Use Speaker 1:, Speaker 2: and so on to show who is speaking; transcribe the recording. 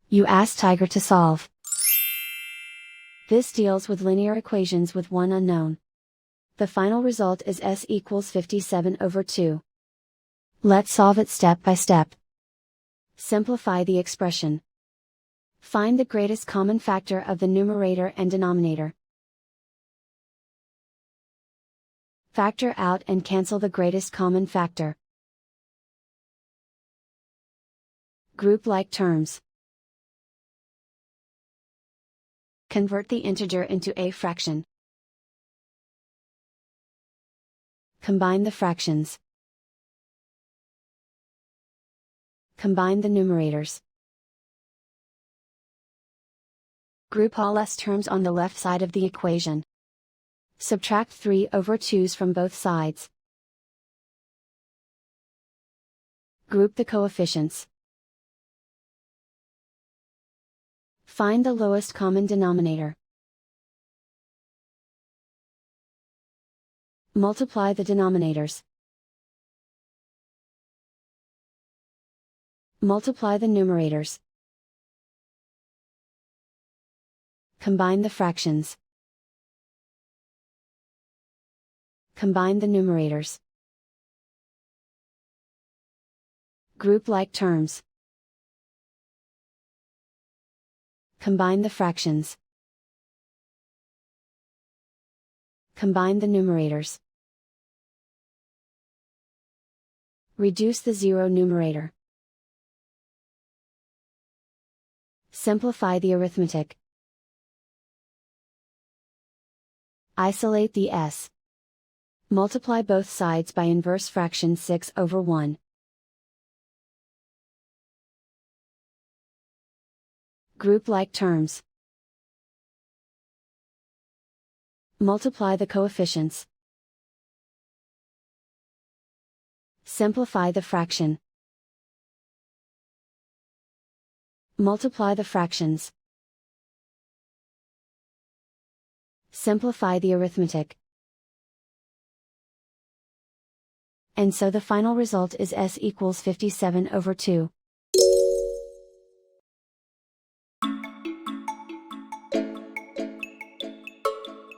Speaker 1: You ask Tiger to solve. This deals with linear equations with one unknown. The final result is s equals 57/2. Let's solve it step by step. Simplify the expression. Find the greatest common factor of the numerator and denominator. Factor out and cancel the greatest common factor. Group like terms. Convert the integer into a fraction. Combine the fractions. Combine the numerators. Group all s terms on the left side of the equation. Subtract 3/2s from both sides. Group the coefficients. Find the lowest common denominator. Multiply the denominators. Multiply the numerators. Combine the fractions. Combine the numerators. Group like terms. Combine the fractions. Combine the numerators. Reduce the zero numerator. Simplify the arithmetic. Isolate the s. Multiply both sides by inverse fraction 6/1. Group like terms. Multiply the coefficients. Simplify the fraction. Multiply the fractions. Simplify the arithmetic. And so the final result is s equals 57/2.